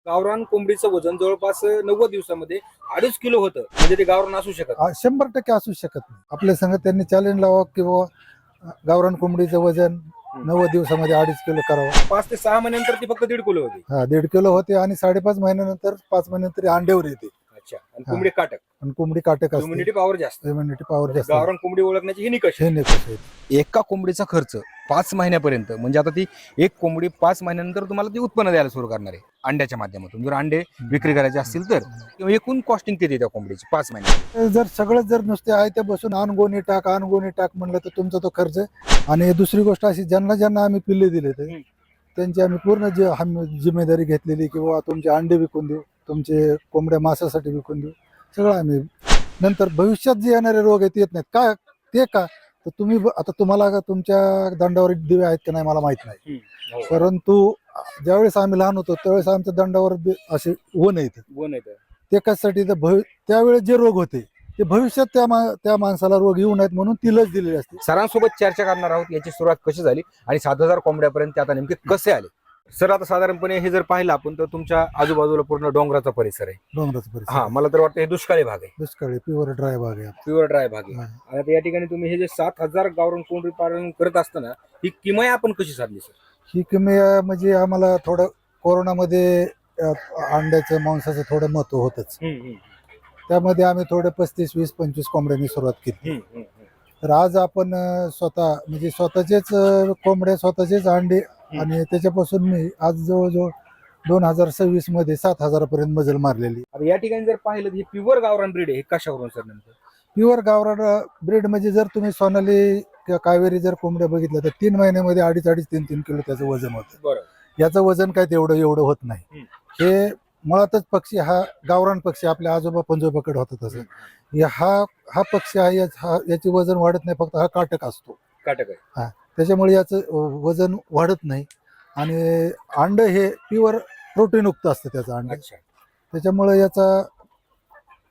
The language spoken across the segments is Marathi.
गावरान कोंबडीचं वजन जवळपास 90 दिवसामध्ये 2.5 किलो होतं. म्हणजे ते गावरान असू शकत नाही. 100% असू शकत नाही. आपल्या संग त्यांनी चॅलेंज लावा की बाबा गावरान कोंबडीचं वजन 90 दिवसामध्ये 2.5 किलो करावं. 5 ते 6 महिन्यानंतर ती फक्त 1.5 किलो होती. 1.5 किलो होते आणि 5.5 महिन्यानंतर 5 महिन्यानंतर अंड्यावर येते. अच्छा. आणि कोंबडी काटक, आणि कोंबडी काटक असते. इम्युनिटी पॉवर जास्त. इम्युनिटी पॉवर जास्त. गावरान कोंबडी ओळखण्याची ही निकष हे आहे. निकष आहेत. एका कोंबडीचा खर्च 5 महिन्यापर्यंत, म्हणजे आता ती एक कोंबडी 5 महिन्यानंतर तुम्हाला ती उत्पन्न द्यायला सुरू करणार आहे अंड्याच्या माध्यमातून. जर अंडे विक्री करायचे असतील तर किंवा एकूण कॉस्टिंग किती त्या कोंबडीची 5 महिन्यात? जर सगळं जर नुसते आहे त्या बसून अनगोणी टाक म्हणलं तर तुमचा तो खर्च आहे. आणि दुसरी गोष्ट अशी, ज्यांना आम्ही पिल्ले दिले तर त्यांची आम्ही पूर्ण जिम्मेदारी घेतलेली की बाबा तुमचे अंडे विकून देऊ, तुमचे कोंबड्या मांसासाठी विकून देऊ, सगळं आम्ही. नंतर भविष्यात जे येणारे रोग आहेत येत नाहीत का, ते का तर तुम्ही आता तुम्हाला तुमच्या दंडावर दिवे आहेत की नाही मला माहित नाही, परंतु ज्यावेळेस आम्ही लहान होतो त्यावेळेस आमच्या दंडावर असे वन येत. ते कशासाठी तर त्यावेळेस जे रोग होते ते भविष्यात त्या माणसाला रोग येऊ नयेत म्हणून ती लस दिलेली असते. सरांसोबत चर्चा करणार आहोत याची सुरुवात कशी झाली आणि 7,000 कोंबड्यापर्यंत ते आता नेमके कसे आले. सर, आता साधारणपणे हे जर पाहिलं आपण तर तुमच्या आजूबाजूला पूर्ण डोंगराचा परिसर आहे. डोंगराचं परिसर. हा, मला तर वाटतं हे दुष्काळी भाग आहे. दुष्काळी प्युअर ड्राय भाग आहे. प्युअर ड्राय भाग आहे. आणि आता या ठिकाणी तुम्ही हे जे 7,000 गावरान कोंबडी पालन करत असताना ही किमया आपण कशी साधली सर? ही किमया म्हणजे आम्हाला थोडं कोरोनामध्ये अंड्याचं मांसाचं थोडं महत्व होतच. त्यामध्ये आम्ही थोडं 35, 20, 25 कोंबड्यांनी सुरुवात केली. तर आज आपण स्वतः म्हणजे स्वतःचेच कोंबड्या, स्वतःचेच अंडे, आणि त्याच्यापासून मी आज जवळजवळ 2026 मध्ये 7,000 पर्यंत मजल मारलेली. आता या ठिकाणी जर पाहिलं तर हे प्युअर गावरान ब्रीड आहे. हे कशावरून सर नेमकं? प्युअर गावरान ब्रीड म्हणजे जर तुम्ही सोनाली किंवा कावेरी जर कोंबड्या बघितल्या तर 3 महिन्यामध्ये 2.5, 3 किलो त्याचं वजन होतं. बरोबर. याचं वजन काय तेवढं होत नाही. हे मुळातच पक्षी हा गावरान पक्षी आपल्या आजोबा पंजोबाकडे होता तसं. हा पक्षी आहे, याचे वजन वाढत नाही, फक्त हा काटक असतो. काटक आहे. त्याच्यामुळे याचं वजन वाढत नाही. आणि अंड हे प्युअर प्रोटीनयुक्त असतं त्याचं अंड. अच्छा. त्याच्यामुळे याचा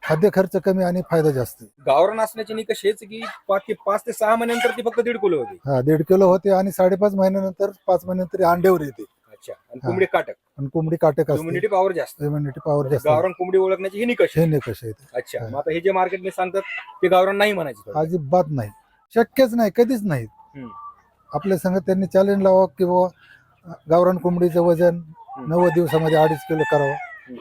खाद्य खर्च कमी आणि फायदा जास्त. गावरान असण्याची निकष हेच की 5 ते 6 महिन्यानंतर ती फक्त 1.5 किलो होती. 1.5 किलो होते आणि 5.5 महिन्यानंतर 5 महिन्यानंतर अंड्यावर येते. अच्छा. आणि कोंबडी काटक, आणि कोंबडी काटक असते. इम्युनिटी पॉवर जास्त. इम्युनिटी पॉवर जास्त. गावरान कोंबडी ओळखण्याची ही निकष हे निकष आहेत. अच्छा. मग आता हे जे मार्केटने सांगतात ते गावरान नाही म्हणायचे. अजिबात नाही, शक्यच नाही, कधीच नाही. आपल्या संग त्यांनी चॅलेंज लावा की बाबा गावरान कोंबडीचं वजन 90 दिवसामध्ये 2.5 किलो करावं,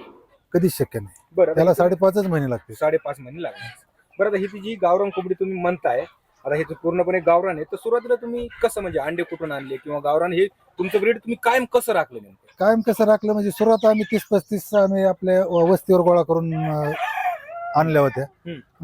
कधीच शक्य नाही. बरं. त्याला 5.5 महिने लागते. 5.5 महिने लागणार. बरं, आता ही ती जी गावरान कोंबडी तुम्ही म्हणताय, आता हे पूर्णपणे गावरान आहे, तर सुरुवातीला तुम्ही कसं म्हणजे अंडे कुठून आणले किंवा गावरान हे तुमचं ब्रीड तुम्ही कायम कसं राखलं नेमकं? कायम कसं राखलं म्हणजे सुरुवात आम्ही 30-35 आम्ही आपल्या वस्तीवर गोळा करून आणल्या होत्या.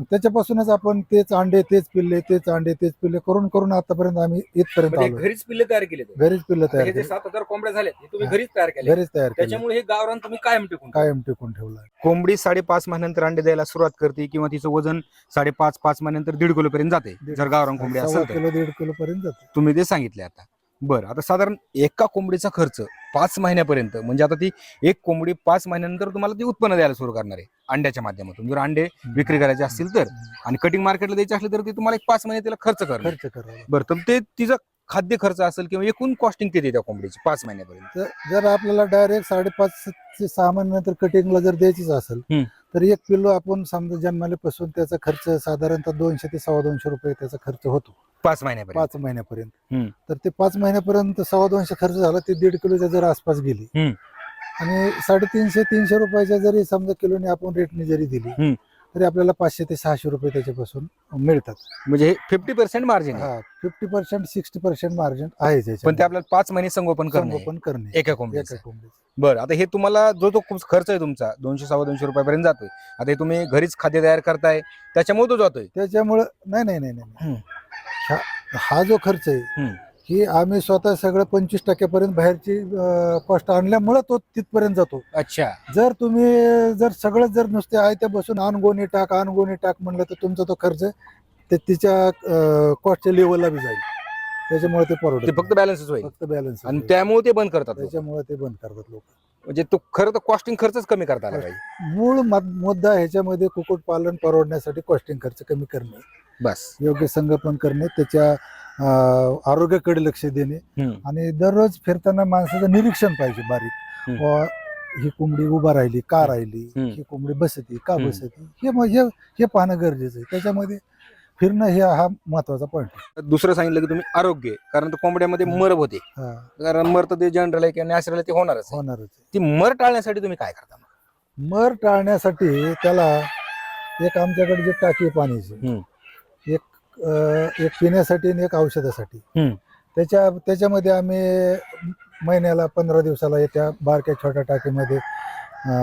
त्याच्यापासूनच आपण तेच अंडे तेच पिल्ले करून आतापर्यंत आम्ही इथपर्यंत म्हणजे आलो. घरीच पिल्ले तयार केले. घरीच पिल्लं तयार हे जे केली. 7,000 कोंबड्या झाल्या हे तुम्ही घरीच तयार केले. त्याच्यामुळे हे गावरान तुम्ही कायम टिकून ठेवलं. कोंबडी 5.5 महिन्यानंतर अंडे द्यायला सुरुवात करते किंवा तिचं वजन 5.5 महिन्यानंतर 1.5 किलो पर्यंत जाते जर गावरान कोंबडी असेल तर. 1.5 किलो पर्यंत जाते. तुम्ही ते सांगितले आता. बरं, आता साधारण एका कोंबडीचा खर्च 5 महिन्यापर्यंत, म्हणजे आता ती एक कोंबडी 5 महिन्यानंतर तुम्हाला ती उत्पन्न द्यायला सुरू करणार आहे अंड्याच्या माध्यमातून. जर अंडे विक्री करायचे असतील तर, आणि कटिंग मार्केटला द्यायचे असले तर ती तुम्हाला 5 महिने त्याला खर्च करणार. बरं, तर ते तिचं खाद्य खर्च असेल किंवा एकूण कॉस्टिंग किती त्या कोंबडीची 5 महिन्यापर्यंत? जर आपल्याला डायरेक्ट 5.5 ते 6 महिन्यानंतर कटिंगला जर द्यायचीच असेल तर 1 किलो आपण समजा जन्माल्यापासून त्याचा खर्च साधारणतः 200 ते 250 रुपये त्याचा खर्च होतो 5 महिन्यापर्यंत. 5 महिन्यापर्यंत. तर ते 5 महिन्यापर्यंत 250 खर्च झाला, ते 1.5 किलोच्या जर आसपास गेली आणि 350 रुपयाच्या जरी समजा किलोने आपण रेटने जरी दिली तरी आपल्याला 500 ते 600 रुपये त्याच्यापासून मिळतात. म्हणजे हे 50% मार्जिन आहे. 50% 60% मार्जिन आहे. पण ते आपल्याला 5 महिने संगोपन करणे एका कोंबडीचं. बरं, आता हे तुम्हाला जो खर्च आहे तुमचा 200-250 रुपयापर्यंत जातोय, आता हे तुम्ही घरीच खाद्य तयार करताय त्याच्यामुळे तो जातोय. त्याच्यामुळे नाही, हा जो खर्च आहे ही आम्ही स्वतः सगळं 25% पर्यंत बाहेरची कॉस्ट आणल्यामुळे तो तिथपर्यंत जातो. अच्छा. जर तुम्ही सगळं जर नुसते आहे त्या बसून अनगोणी टाक म्हणलं तर तुमचा तो खर्च ते तिच्या कॉस्टच्या लेवलला बी जाईल. त्याच्यामुळे ते परवडत. फक्त बॅलन्सच होईल. फक्त बॅलन्स. आणि त्यामुळे ते बंद करतात. त्याच्यामुळे ते बंद करतात लोक. म्हणजे तो खरं तर कॉस्टिंग खर्चच कमी करता आला पाहिजे. मूळ मुद्दा ह्याच्यामध्ये कुक्कुटपालन परवडण्यासाठी कॉस्टिंग खर्च कमी करणे, बस योग्य संगोपन करणे, त्याच्या आरोग्याकडे लक्ष देणे, आणि दररोज फिरताना माणसाचं निरीक्षण पाहिजे बारीक. ही कोंबडी उभा राहिली का राहिली, ही कोंबडी बसती का बसती, हे पाहणं गरजेचं आहे. त्याच्यामध्ये फिरणं हा महत्वाचा पॉईंट आहे. दुसरं सांगितलं की तुम्ही आरोग्य, कारण कोंबड्यामध्ये मर होते, कारण मर तर ते जनरल आहे किंवा नॅचरल आहे, ते होणारच. ती मर टाळण्यासाठी तुम्ही काय करता? मर टाळण्यासाठी त्याला एक आमच्याकडे जे टाकी आहे पाण्याची, एक पिण्यासाठी आणि एक औषधासाठी, त्याच्यामध्ये आम्ही महिन्याला 15 दिवसाला त्या बारक्या छोट्या टाकीमध्ये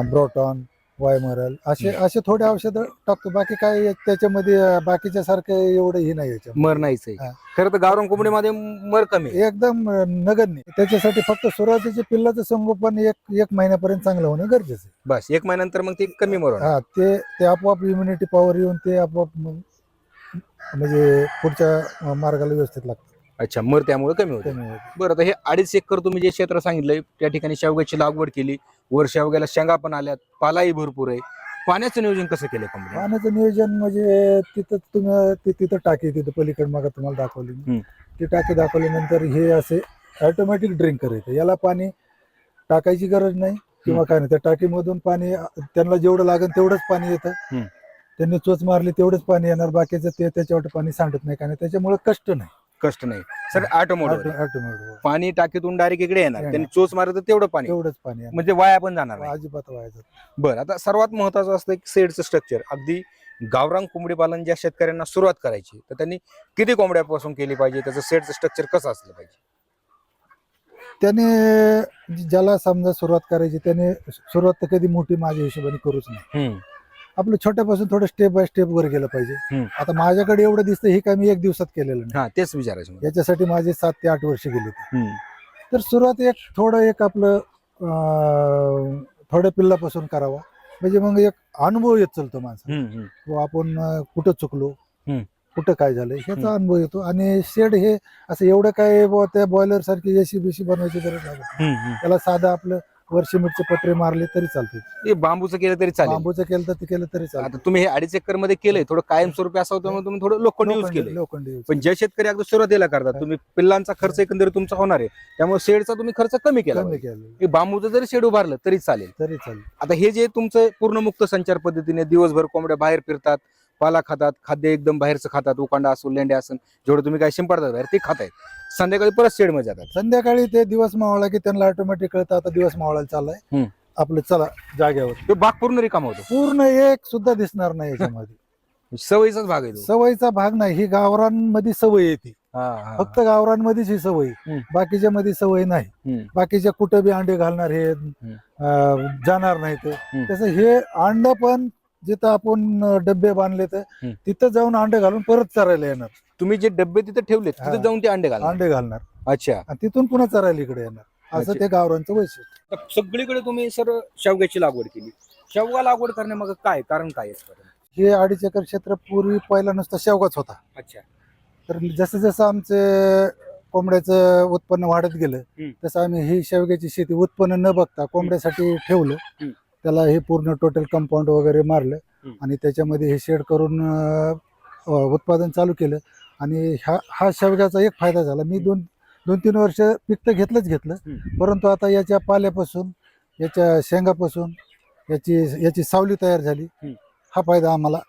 ब्रोटॉन, वायमरल असे थोडे औषधं टाकतो. बाकी काय त्याच्यामध्ये बाकीच्या सारखं एवढं ही नाही याच्यात. मर नाहीच आहे. खरं तर गावरान कोंबडीमध्ये मर कमी आहे. एकदम नगण्य. त्याच्यासाठी फक्त सुरुवातीचे पिल्लाचं संगोपन एक महिन्यापर्यंत चांगलं होणं गरजेचं आहे. बस 1 महिन्यानंतर मग ते कमी मर होणार. ते आपोआप इम्युनिटी पॉवर येऊन ते आपोआप म्हणजे पुढच्या मार्गाला व्यवस्थित लागतं. अच्छा, मर त्यामुळे कमी होते. बरं, आता हे 2.5 एकर तुम्ही जे क्षेत्र सांगितलंय त्या ठिकाणी शेवग्याची लागवड केली, वर शेवग्याला शेंगा पण आल्यात, पालाही भरपूर आहे. पाण्याचं नियोजन कसं केलं कंपनी? पाण्याचं नियोजन म्हणजे तिथं टाकी, तिथं पलीकडे मग तुम्हाला दाखवली ती टाकी दाखवल्यानंतर हे असे ऑटोमॅटिक ड्रिंकर येते. याला पाणी टाकायची गरज नाही किंवा काय नाही. त्या टाकीमधून पाणी त्यांना जेवढं लागेल तेवढंच पाणी येतं. त्यांनी चोच मारली तेवढंच पाणी येणार, बाकीचं ते त्याच्यावर पाणी सांडत नाही. काय नाही, त्याच्यामुळे कष्ट नाही सर. ऑटोमॅटिक पाणी टाकीतून डायरेक्ट इकडे येणार, त्यांनी चोच मारत तर तेवढंच पाणी म्हणजे वाया पण जाणार नाही. अजिबात वाया जात. बरं, आता सर्वात महत्वाचं असतं की सेडचं स्ट्रक्चर. अगदी गावरान कोंबडी पालन ज्या शेतकऱ्यांना सुरुवात करायची, तर त्यांनी किती कोंबड्यापासून केली पाहिजे, त्याचं सेडचं स्ट्रक्चर कसं असलं पाहिजे? त्याने ज्याला समजा सुरुवात करायची त्याने सुरुवात तर कधी मोठी माझ्या हिशोबाने करूच नाही. आपलं छोट्यापासून थोडं स्टेप बाय स्टेप वर गेलं पाहिजे. आता माझ्याकडे एवढं दिसतं हे काय मी 1 दिवसात केलेलं नाही. तेच विचारायचं. याच्यासाठी माझे 7 ते 8 वर्ष गेले. तर सुरुवात थोडं आपलं थोड्या पिल्लापासून करावा, म्हणजे मग एक अनुभव येत चालतो माणसाला. आपण कुठं चुकलो, कुठं काय झालं ह्याचा अनुभव येतो. आणि शेड हे असं एवढं काय त्या बॉयलर सारखी एसी बीसी बनवायची गरज लागत. त्याला साधं आपलं वर सिमेंटचे पत्रे मारले तरी चालते. बांबूचं केलं तरी चालेल. बांबूचं केलं तर ते केलं तरी चालेल. आता तुम्ही हे 2.5 एकर मध्ये केलंय, थोडं कायमस्वरूपी असं होतं, तुम्ही थोडं लोखंड यूज केलं. लोखंडी पण ज्या शेतकरी अगदी सुरुवातीला करतात, तुम्ही पिल्लांचा खर्च एकंदरीत तुमचा होणार आहे, त्यामुळे शेडचा तुम्ही खर्च कमी केला. बांबूचं जरी शेड उभारलं तरी चालेल. आता हे जे तुमचं पूर्ण मुक्त संचार पद्धतीने दिवसभर कोंबड्या बाहेर फिरतात, पाला खातात, खाद्य एकदम बाहेरचं खातात, उकांडा असो, लेंड्या असून जेवढं तुम्ही काय शिंपडतात बाहेर ते खातायत, संध्याकाळी परत शेड मध्ये जातात. संध्याकाळी ते दिवस मावळला की त्यांना ऑटोमॅटिक कळतं आता दिवस मावळायला चाललाय, आपलं चला जागेवर. तो भाग पूर्ण रिकामा होतो. पूर्ण एक सुद्धा दिसणार नाही याच्यामध्ये. सवयीचाच भाग आहे तो. सवयीचा भाग नाही. ही गावरांमध्ये सवय येते. फक्त गावरांमध्येच ही सवय, बाकीच्या मध्ये सवय नाही. बाकीच्या कुठं बी अंडे घालणार हे जाणार नाही. तसं हे अंड पण जिथं आपण डबे बांधले तर तिथं जाऊन अंडे घालून परत चरायला येणार. तुम्ही जे डबे तिथे ठेवले तिथे जाऊन ते अंडे घालणार. अच्छा. तिथून पुन्हा चरायला इकडे येणार. असं ते गावरांचं वैशिष्ट्य. सगळीकडे तुम्ही सर शेवग्याची लागवड केली. शेवगा लागवड करण्यामागे काय कारण काय आहे? हे 2.5 एकर क्षेत्र पूर्वी पहिला नुसता शेवगाच होता. अच्छा. तर जसं जसं आमचे कोंबड्याचं उत्पन्न वाढत गेलं तसं आम्ही ही शेवग्याची शेती उत्पन्न न बघता कोंबड्यासाठी ठेवलं. त्याला हे पूर्ण टोटल कंपाऊंड वगैरे मारलं आणि त्याच्यामध्ये हे शेड करून उत्पादन चालू केलं. आणि हा शेवग्याचा एक फायदा झाला. मी 2-3 वर्ष पीक तर घेतलं, परंतु आता याच्या पाल्यापासून, याच्या शेंगापासून याची सावली तयार झाली. हा फायदा आम्हाला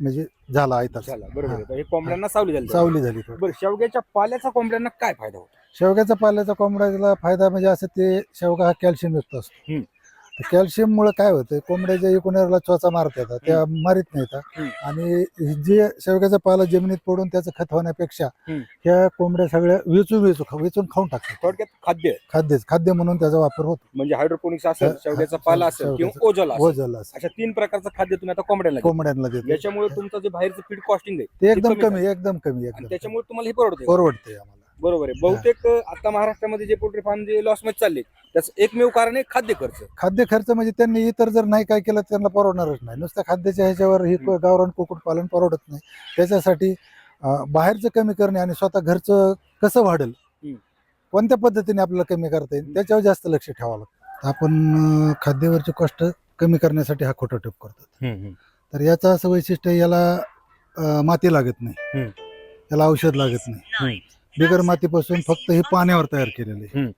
म्हणजे झाला आहे. बरोबर. हे कोंबड्यांना सावली झाली. बरं, शेवग्याच्या पाल्याचा कोंबड्यांना काय फायदा होतो? शेवग्याचा पाल्याचा कोंबड्याला फायदा म्हणजे असं ते शेवगा हा कॅल्शियम युक्त असतो. कॅल्शियम मुळे काय होतं, कोंबड्याच्या एकूणला चोचा मारता येतात, त्या मारित नाहीत. आणि जे शेवग्याचा पाला जमिनीत पडून त्याचं खत होण्यापेक्षा ह्या कोंबड्या सगळ्या वेचून खाऊन टाकतात. थोडक्यात खाद्य म्हणून त्याचा वापर होतो. म्हणजे हायड्रोपोनिक्स असेल, शेवग्याचा पाला असेल किंवा ओझल अशा 3 प्रकारचं खाद्य तुम्ही आता कोंबड्यांना देतो. याच्यामुळे तुमचं जे बाहेरचं फीड कॉस्टिंग आहे ते एकदम कमी. त्याच्यामुळे तुम्हाला हे परवडते आम्हाला. बरोबर आहे. बहुतेक आता महाराष्ट्रामध्ये जे पोल्ट्री फार्म जे लॉस मध्ये चालले त्याचं एकमेव कारण आहे खाद्य खर्च. म्हणजे त्यांनी इतर जर नाही काय केलं त्यांना परवडणारच नाही. नुसत्या खाद्याच्या ह्याच्यावर ही गावरान कुक्कुट पालन परवडत नाही. त्याच्यासाठी बाहेरचं कमी करणे आणि स्वतः घरचं कसं वाढेल, कोणत्या पद्धतीने आपल्याला कमी करता येईल त्याच्यावर जास्त लक्ष ठेवावं लागतं. आपण खाद्यावरचे कॉस्ट कमी करण्यासाठी हा खोटा टिप करतो. तर याचं असं वैशिष्ट्य, याला माती लागत नाही, याला औषध लागत नाही. बिगर मातीपासून फक्त हे पाण्यावर तयार केलेले.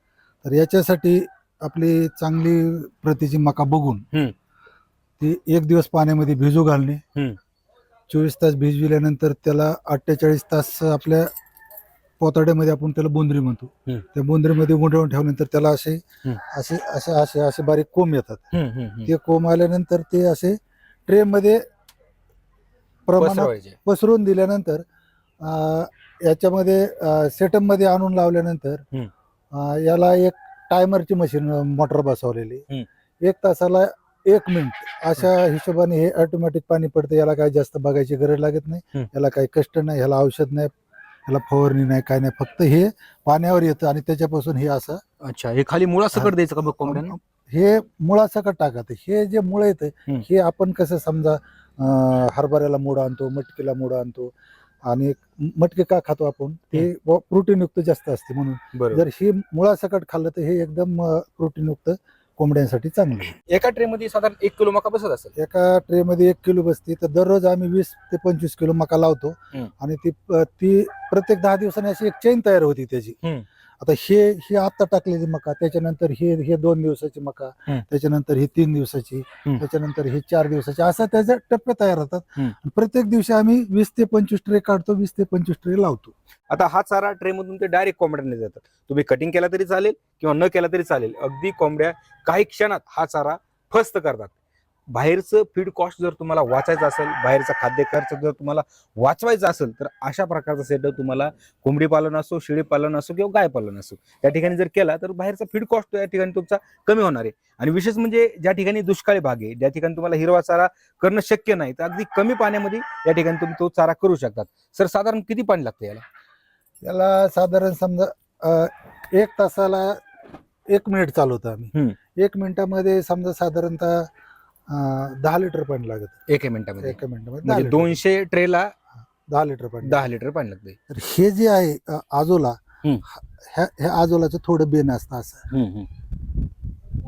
तर याच्यासाठी आपली चांगली प्रतीची मका बघून हम्म. ती एक दिवस पाण्यामध्ये भिजू घालणे. हम्म. 24 तास भिजविल्यानंतर त्याला 48 तास आपल्या पोताड्यामध्ये आपण त्याला बोंद्री म्हणतो. हम्म. त्या बोंद्रीमध्ये गुंडवून ठेवल्यानंतर त्याला असे हम्म. असे असे असे असे बारीक कोंब येतात. हम्म. ते कोंब आल्यानंतर ते असे ट्रे मध्ये प्रमाणात पसरवायचे. पसरून दिल्यानंतर याच्यामध्ये सेटअप मध्ये आणून लावल्यानंतर याला एक टायमरची मशीन मोटर बसवलेली. 1 तासाला 1 मिनिट अशा हिशोबाने हे ऑटोमॅटिक पाणी पडतं. याला काही जास्त बघायची गरज लागत नाही. याला काही कष्ट नाही, याला औषध नाही, याला फवारणी नाही, काय नाही. फक्त हे पाण्यावर येतं आणि त्याच्यापासून हे असं. अच्छा, हे खाली मुळासकट द्यायचं का बघ कोंबड्यांना? हे मुळासकट टाकत. हे जे मुळ येतं हे आपण कसं समजा हरभऱ्याला मुळ आणतो, मटकीला मुळ आणतो आणि मटकी का खातो आपण, ते प्रोटीन युक्त जास्त असते म्हणून. जर हे मुळासकट खाल्लं तर हे एकदम प्रोटीन युक्त कोंबड्यांसाठी चांगलं आहे. एका ट्रे मध्ये साधारण 1 किलो मका बसत असेल. एका ट्रे मध्ये 1 किलो बसते. तर दररोज आम्ही 20 ते 25 किलो मका लावतो आणि ती प्रत्येक 10 दिवसांनी अशी एक चेन तयार होती त्याची. आता हे आता टाकलेली मका, त्याच्यानंतर हे 2 दिवसाची मका, त्याच्यानंतर ही 3 दिवसाची, त्याच्यानंतर हे 4 दिवसाची, असा त्याचे टप्पे तयार होतात. प्रत्येक दिवशी आम्ही 20 ते 25 ट्रे काढतो, 20 ते 25 ट्रे लावतो. आता हा चारा ट्रे मधून ते डायरेक्ट कोंबड्यांना जातात. तुम्ही कटिंग केला तरी चालेल किंवा न केला तरी चालेल. अगदी कोंबड्या काही क्षणात हा चारा फस्त करतात. बाहेरचं फीड कॉस्ट जर तुम्हाला वाचायचं असेल, बाहेरचा खाद्य खर्च जर तुम्हाला वाचवायचा असेल, तर अशा प्रकारचा सेटअप तुम्हाला कोंबडी पालन असो, शेळी पालन असो किंवा गाय पालन असो, त्या ठिकाणी जर केला तर बाहेरचा फीड कॉस्ट या ठिकाणी तुमचा कमी होणार आहे. आणि विशेष म्हणजे ज्या ठिकाणी दुष्काळी भाग आहे, ज्या ठिकाणी तुम्हाला हिरवा चारा करणं शक्य नाही, तर अगदी कमी पाण्यामध्ये या ठिकाणी तुम्ही तो चारा करू शकतात. सर, साधारण किती पाणी लागतं याला? याला साधारण समजा 1 तासाला 1 मिनिट चालवतो आम्ही. 1 मिनिटामध्ये समजा साधारणतः 10 लिटर पाणी लागत. 1 मिनिटामध्ये? 1 मिनिटामध्ये म्हणजे 200 ट्रेला 10 लिटर पाणी. 10 लिटर पाणी लागते. तर हे जे आहे आजोला, ह्या आजोलाचं थोडं बेन असतं असं.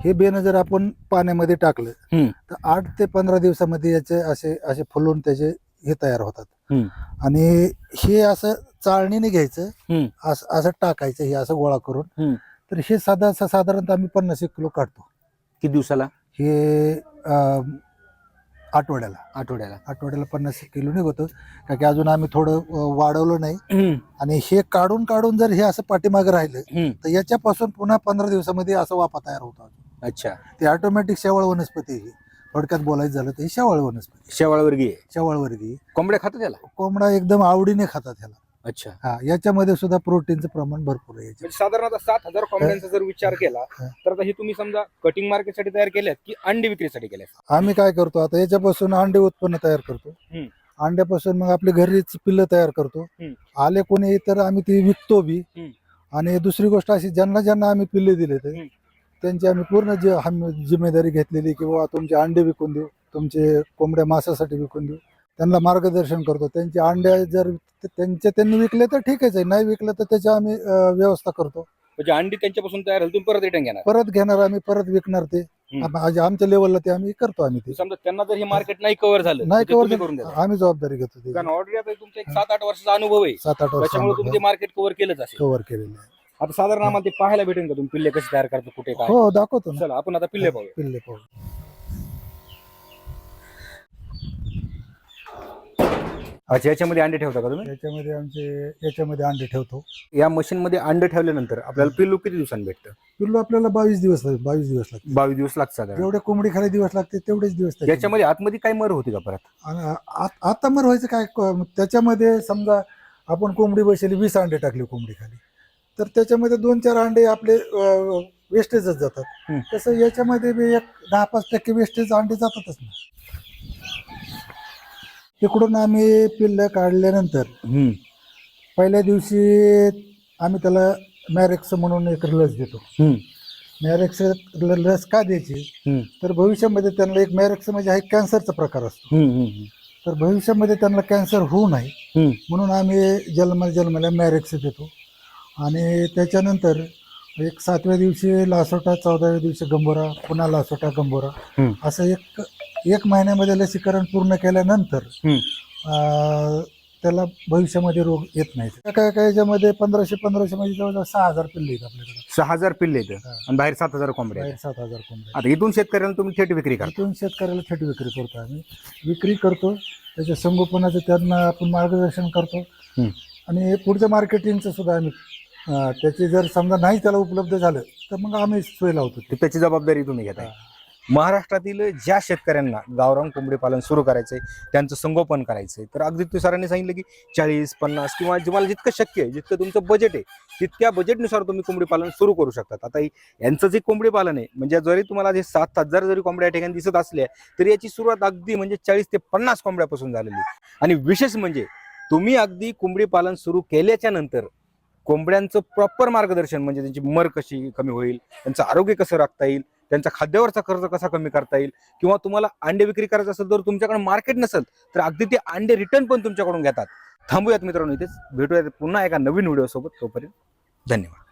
हे बेन जर आपण पाण्यामध्ये टाकलं तर 8 ते 15 दिवसामध्ये याचे असे असे फुलून त्याचे हे तयार होतात. आणि हे असं चाळणीने घ्यायचं, असं टाकायचं, हे असं गोळा करून. तर हे साधारणतः आम्ही 50 किलो काढतो. किती दिवसाला? हे आठवड्याला 50 किलो निघतो. कारण की अजून आम्ही थोडं वाढवलं नाही. आणि हे काढून जर हे असं पाठीमागे राहिलं तर याच्यापासून पुन्हा 15 दिवसामध्ये असं वाफा तयार होतो. अच्छा, ते ऑटोमॅटिक शेवाळ वनस्पती ही. थोडक्यात बोलायचं झालं तर ही शेवाळ वनस्पती, शेवाळवर्गीय आहे. शेवाळवर्गीय. कोंबड्या खातात त्याला? कोंबडा एकदम आवडीने खातात ह्याला. अच्छा. हा, याच्यामध्ये सुद्धा प्रोटीनचं प्रमाण भरपूर आहे. म्हणजे साधारणतः 7,000 कोंबड्यांचा जर विचार केला तर आता हे तुम्ही समजा कटिंग मार्केटसाठी तयार केल्यात की अंडी विक्रीसाठी केल्यात? आम्ही काय करतो आता, याच्यापासून अंडे उत्पन्न तयार करतो. अंड्यापासून मग आपली घरीच पिल्लं तयार करतो. आले कोणी तर आम्ही ती विकतो बी. आणि दुसरी गोष्ट अशी, ज्यांना आम्ही पिल्ले दिले तर त्यांची आम्ही पूर्ण जिम्मेदारी घेतलेली की बाबा तुमचे अंडे विकून देऊ, तुमचे कोंबड्या मांसासाठी विकून देऊ. त्यांना मार्गदर्शन करतो. त्यांचे अंडे जर त्यांनी विकले तर ठीकच आहे, नाही विकलं तर त्याची आम्ही व्यवस्था करतो. म्हणजे अंडी त्यांच्यापासून तयार झाली तुम्ही परत रिटर्न घेणार? परत घेणार आम्ही, परत विकणार. ते आमच्या लेवलला ते आम्ही करतो. आम्ही ते समजा त्यांना जर हे मार्केट नाही कव्हर झालं, नाही कव्हर करून द्या. आम्ही जबाबदारी घेतो. ते कारण ऑलरेडी तुमचा एक 7-8 वर्षाचा अनुभव आहे, 7-8 वर्ष त्याच्यामुळे तुम्ही मार्केट कव्हर केलंच असेल. कव्हर केलेलं आहे. आता साधारण आम्हाला ते पाहायला भेटेल का तुम्ही पिल्ले कसे तयार करतो, कुठे काय? हो, दाखवतो ना. चला आपण आता पिल्ले पाहूया. पिल्ले पाहू. अच्छा, याच्यामध्ये अंडे ठेवता का तुम्ही? याच्यामध्ये अंडे ठेवतो. या मशीन मध्ये अंडे ठेवल्यानंतर आपल्याला पिल्लू किती दिवसांनी भेटतं? पिल्लू आपल्याला 22 दिवस लागते. 22 दिवस लागतात. जेवढे कोंबडी खाली दिवस लागते तेवढेच दिवस. याच्यामध्ये आतमध्ये काय मर होती का परत? आता मर व्हायचं काय, त्याच्यामध्ये समजा आपण कोंबडी बसली, 20 अंडे टाकले कोंबडी खाली, तर त्याच्यामध्ये 2-4 अंडे आपले वेस्टेजच जातात. तसं याच्यामध्ये 10-5% वेस्टेज अंडे जातातच ना. तिकडून आम्ही पिल्लं काढल्यानंतर पहिल्या दिवशी आम्ही त्याला मॅरेक्स म्हणून एक लस देतो. मॅरेक्स लस का द्यायची, तर भविष्यामध्ये त्यांना एक मॅरेक्स म्हणजे हा कॅन्सरचा प्रकार असतो. तर भविष्यामध्ये त्यांना कॅन्सर होऊ नये म्हणून आम्ही जन्माला मॅरेक्स देतो. आणि त्याच्यानंतर एक 7व्या दिवशी लासोटा, 14व्या दिवशी गंभोरा, पुन्हा लासोटा गंभोरा, असं एक महिन्यामध्ये लसीकरण पूर्ण केल्यानंतर त्याला भविष्यामध्ये रोग येत नाही. काय काय याच्यामध्ये 1500 मध्ये जवळजवळ 6000 पिल्ले आहेत आपल्याकडे. 6000 पिल्ले आहेत हा. आणि बाहेर 7000 कोंबड्या आहेत. बाहेर 7000 कोंबड्या. आता इथून शेतकऱ्याला तुम्ही थेट विक्री करता. इथून शेतकऱ्याला थेट विक्री करतो आम्ही. विक्री करतो, त्याच्या संगोपनाचं त्यांना आपण मार्गदर्शन करतो. हम्म. आणि पुढच्या मार्केटिंगचं सुद्धा आम्ही त्याची जर समजा नाही त्याला उपलब्ध झालं तर मग आम्ही सोय लावतो. तर त्याची जबाबदारी तुम्ही घेताय. महाराष्ट्रातील ज्या शेतकऱ्यांना गावरान कोंबडी पालन सुरू करायचंय, त्यांचं संगोपन करायचंय, तर अगदी तुम्ही सरांनी सांगितलं की 40-50 किंवा तुम्हाला जितकं शक्य आहे, जितकं तुमचं बजेट आहे, तितक्या बजेटनुसार तुम्ही कोंबडी पालन सुरू करू शकतात. आता यांचं जे कोंबडी पालन आहे, म्हणजे जरी तुम्हाला जे 7,000 जरी कोंबड्या या ठिकाणी दिसत असल्या तरी याची सुरुवात अगदी म्हणजे 40 ते 50 कोंबड्यापासून झालेली. आणि विशेष म्हणजे तुम्ही अगदी कोंबडी पालन सुरू केल्याच्या नंतर कोंबड्यांचं प्रॉपर मार्गदर्शन, म्हणजे त्यांची मर कशी कमी होईल, त्यांचं आरोग्य कसं राखता येईल, त्यांचा खाद्यावरचा खर्च कसा कमी करता येईल, किंवा तुम्हाला अंडे विक्री करायचं असेल तर तुमच्याकडे मार्केट नसेल तर अगदी ते अंडे रिटर्न पण तुमच्याकडून घेतात. थांबूयात मित्रांनो, इथेच भेटूयात पुन्हा एका नवीन व्हिडिओ सोबत. तोपर्यंत धन्यवाद.